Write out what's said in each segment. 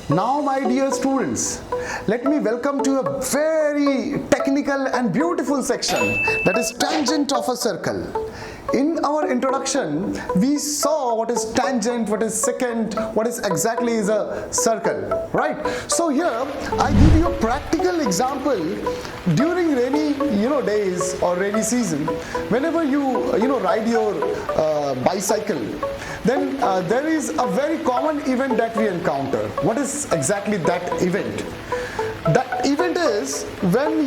Now, my dear students, let me welcome to a very technical and beautiful section, that is tangent of a circle. In our introduction, we saw what is tangent, what is secant, what is exactly is a circle, right? So here I give you a practical example during rainy days or rainy season. Whenever you ride your bicycle, then there is a very common event that we encounter. What is exactly that event? That event is when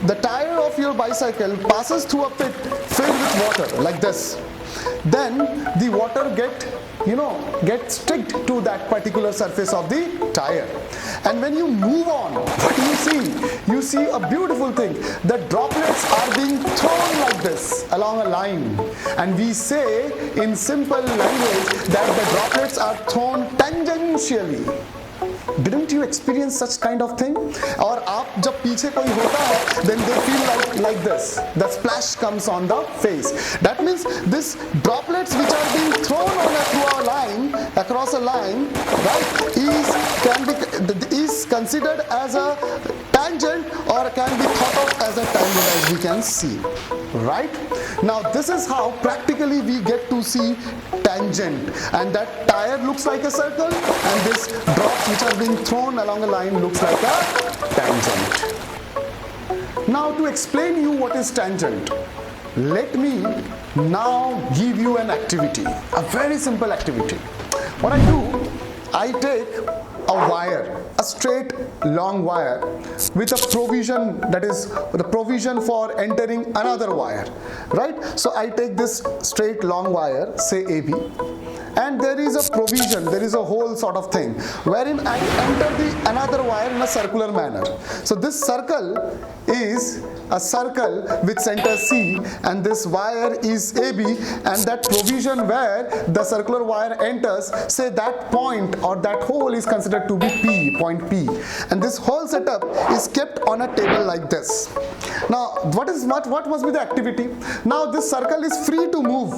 the tire of your bicycle passes through a pit filled with water like this. Then the water gets sticked to that particular surface of the tire. And when you move on, what do you see? You see a beautiful thing. The droplets are being thrown like this along a line. And we say in simple language that the droplets are thrown tangentially. Didn't you experience such kind of thing? और आप जब पीछे कोई होता है, then they feel like this. The splash comes on the face. That means this droplets which are being thrown across a line, right, is considered as a tangent or can be thought of as a tangent, as we can see, right? Now this is how practically we get to see tangent, and that tire looks like a circle and this drops which are being thrown along a line looks like a tangent. Now to explain you what is tangent, let me now give you an activity, a very simple activity. What I do, I take a wire, a straight long wire with a provision, that is the provision for entering another wire, right? So I take this straight long wire, say AB, and there is a provision, there is a whole sort of thing wherein I enter the another wire in a circular manner. So this circle is a circle with center C, and this wire is AB, and that provision where the circular wire enters, say that point or that hole is considered to be P, point P, and this whole setup is kept on a table like this. Now what must be the activity? Now this circle is free to move,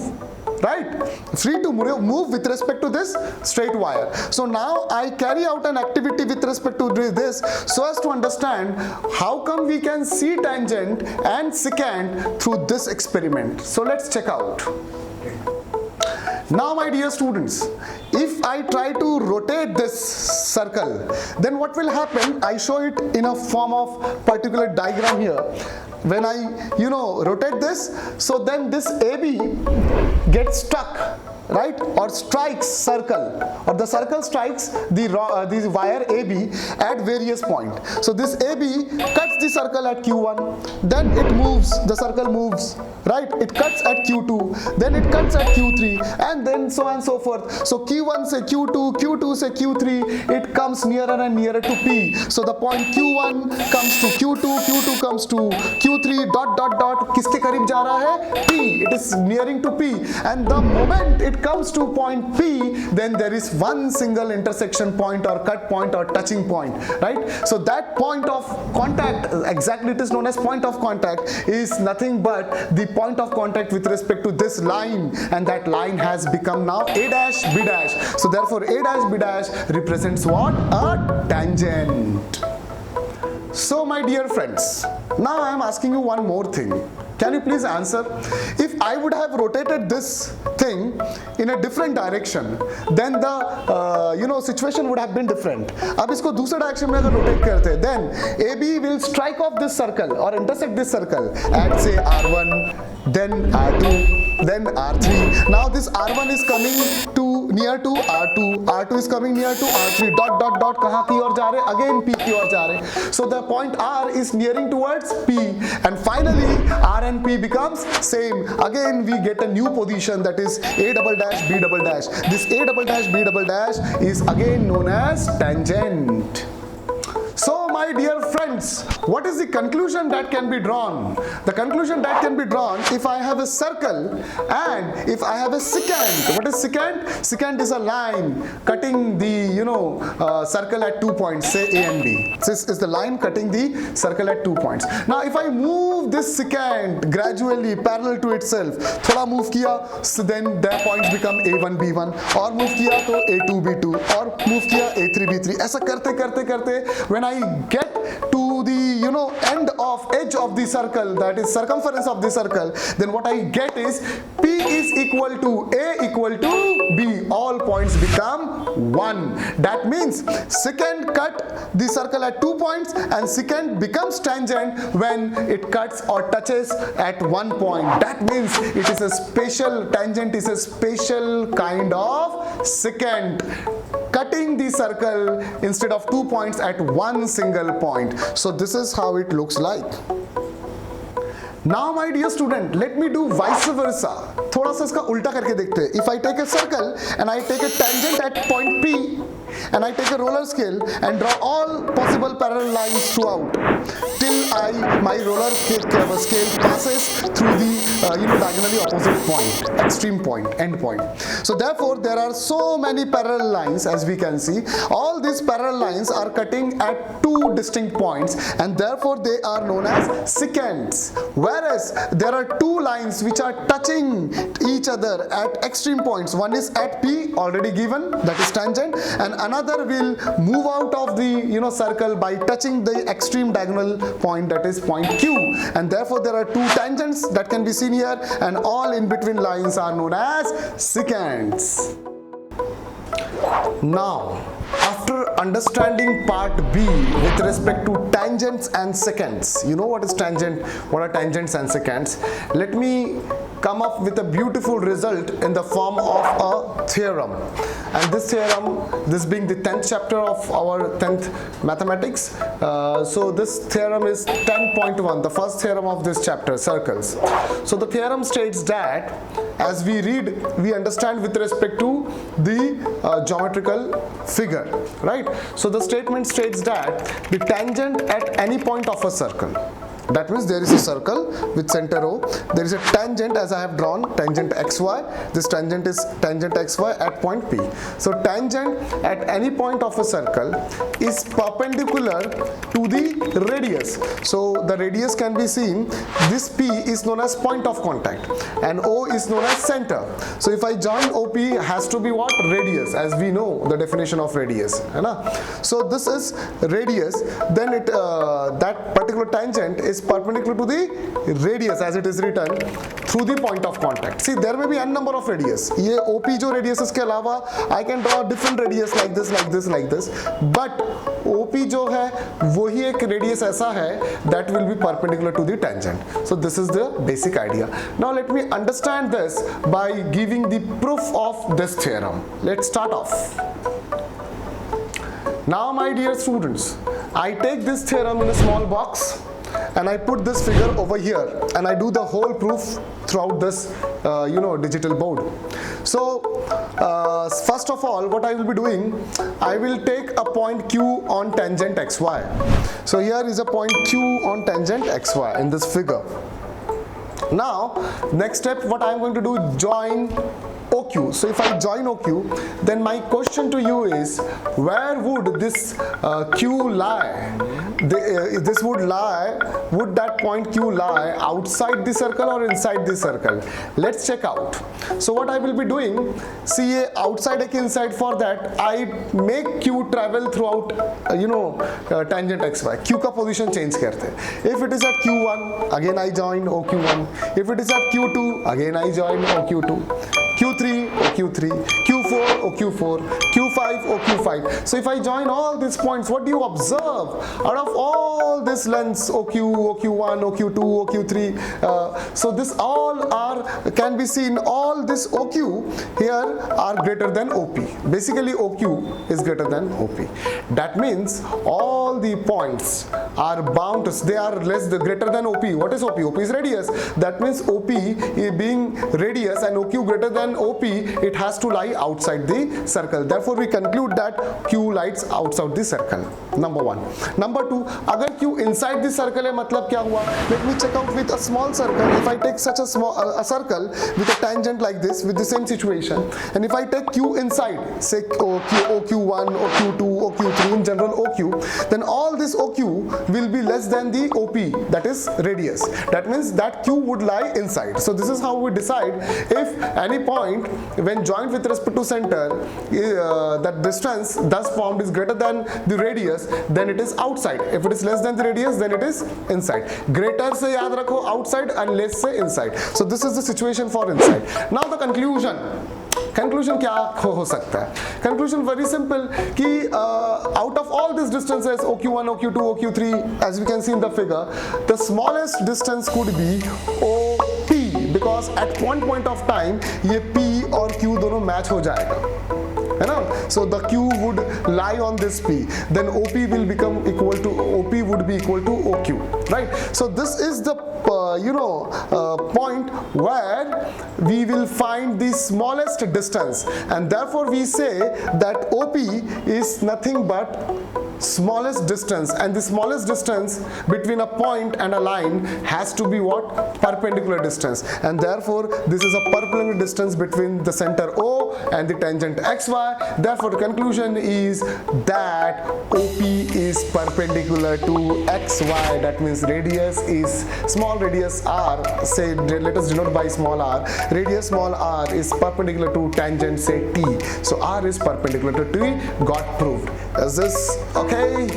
right? Free to move with respect to this straight wire. So now I carry out an activity with respect to this so as to understand how come we can see tangent and secant through this experiment. So let's check out. Now my dear students, if I try to rotate this circle, then what will happen? I show it in a form of particular diagram here. When I rotate this, so then this AB gets stuck, right, or strikes circle, or the circle strikes the wire AB at various points. So this AB cuts the circle at Q1, then it moves, the circle moves, right, it cuts at Q2, then it cuts at Q3, and then so on and so forth. So Q1 say Q2, Q2 say Q3, it comes nearer and nearer to P. So the point Q1 comes to Q2, Q2 comes to Q3, किसके करीब जा रहा है? P. It is nearing to P, and the moment it comes to point P, then there is one single intersection point or cut point or touching point, right? So that point of contact, exactly it is known as point of contact, is nothing but the point of contact with respect to this line, and that line has become now A dash B dash. So therefore A dash B dash represents what? A tangent. So my dear friends, now I am asking you one more thing. Can you please answer? If I would have rotated this thing in a different direction, then the situation would have been different. अब इसको दूसरे direction में अगर rotate करते हैं, then AB will strike off this circle or intersect this circle at say R1, then R2, then R3. Now this R1 is coming near to R2, R2 is coming near to R3, dot कहाँ की ओर जा रहे? Again P की ओर जा रहे. So the point R is nearing towards P, and finally R and P becomes same. Again we get a new position, that is A double dash B double dash. This A double dash B double dash is again known as tangent. So my dear friends, what is the conclusion that can be drawn? The conclusion that can be drawn, if I have a circle and if I have a secant. What is secant? Secant is a line cutting the circle at 2 points, say A and B. This is the line cutting the circle at 2 points. Now if I move this secant gradually parallel to itself, थोड़ा move किया, so then their points become A1 B1, और move किया तो A2 B2, और ऐसा करते करते करते when I get to the end of edge of the circle, that is circumference of the circle, then what I get is P is equal to A equal to B. All points become 1. That means secant cut the circle at 2 points and secant becomes tangent when it cuts or touches at 1 point. That means it is a special tangent, is a special kind of secant, cutting the circle instead of 2 points at one single point. So this is how it looks like. Now my dear student, let me do vice versa. थोड़ा सा इसका उल्टा करके देखते हैं. If I take a circle and I take a tangent at point P and I take a roller scale and draw all possible parallel lines throughout till my roller scale passes through the diagonally opposite point, extreme point, end point. So therefore there are so many parallel lines, as we can see. All these parallel lines are cutting at two distinct points and therefore they are known as secants. Whereas there are two lines which are touching each other at extreme points. One is at P, already given, that is tangent, and another will move out of the circle by touching the extreme diagonal point, that is point Q, and therefore there are two tangents that can be seen here, and all in between lines are known as secants. Now, after understanding part B with respect to tangents and secants, you know what is tangent, what are tangents and secants, let me come up with a beautiful result in the form of a theorem. And this theorem, this being the 10th chapter of our 10th mathematics, so this theorem is 10.1, the first theorem of this chapter, circles. So the theorem states that as we read, we understand with respect to the geometrical figure, right? So the statement states that the tangent at any point of a circle, that means there is a circle with center O, there is a tangent as I have drawn, tangent XY, this tangent is tangent XY at point P. So tangent at any point of a circle is perpendicular to the radius. So the radius can be seen, this P is known as point of contact and O is known as center. So if I join OP, has to be what? Radius, as we know the definition of radius. So this is radius, then it that particular tangent is perpendicular to the radius as it is written through the point of contact. See, there may be n number of radius. ये OP जो radius इसके अलावा I can draw different radius like this, like this, like this. But OP जो है वही एक radius ऐसा है that will be perpendicular to the tangent. So this is the basic idea. Now let me understand this by giving the proof of this theorem. Let's start off. Now my dear students, I take this theorem in a small box and I put this figure over here and I do the whole proof throughout this digital board. So first of all, what I will be doing, I will take a point Q on tangent XY. So here is a point Q on tangent XY in this figure. Now next step, what I am going to do, join OQ. So if I join OQ, then my question to you is, where would this Q lie? This would lie, would that point Q lie outside the circle or inside the circle? Let's check out. So what I will be doing, see outside and inside, for that I make Q travel throughout tangent XY. Q का position change करते. If it is at Q1, again I join OQ1. If it is at Q2, again I join OQ2. Q3, OQ3, Q4, OQ4, Q5, OQ5. So if I join all these points, what do you observe? Out of all this lengths, OQ, OQ1, OQ2, OQ3, so this all can be seen, all this OQ here are greater than OP. Basically OQ is greater than OP. That means all the points are bound, they are greater than OP. What is OP? OP is radius. That means OP being radius and OQ greater than OP, it has to lie outside the circle. Therefore we conclude that Q lies outside the circle. Number one. Number two, अगर Q inside the circle है, मतलब क्या हुआ? Let me check out with a small circle. If I take such a small a circle with a tangent like this, with the same situation, and if I take Q inside, say OQ1, OQ2, OQ3, in general OQ, then all this OQ will be less than the OP, that is radius. That means that Q would lie inside. So this is how we decide if any point when joined with respect to center, that distance thus formed is greater than the radius, then it is outside. If it is less than the radius, then it is inside. Greater se yaad rakho outside and less se inside. So this is the situation for inside. Now the conclusion क्या हो सकता है? Conclusion very simple कि out of all these distances OQ1, OQ2, OQ3, as we can see in the figure, the smallest distance could be OP, because at one point of time ये P और Q दोनों match हो जाएगा, है ना? So the Q would lie on this P, then OP will become equal to, OP would be equal to OQ, right? So this is the point where we will find the smallest distance, and therefore we say that OP is nothing but smallest distance, and the smallest distance between a point and a line has to be what? Perpendicular distance, and therefore this is a perpendicular distance between the center O and the tangent XY. Therefore the conclusion is that OP is perpendicular to XY. That means radius is, small radius r, say let us denote by small r, radius small r is perpendicular to tangent say T. So r is perpendicular to T. Got proved. Is this okay?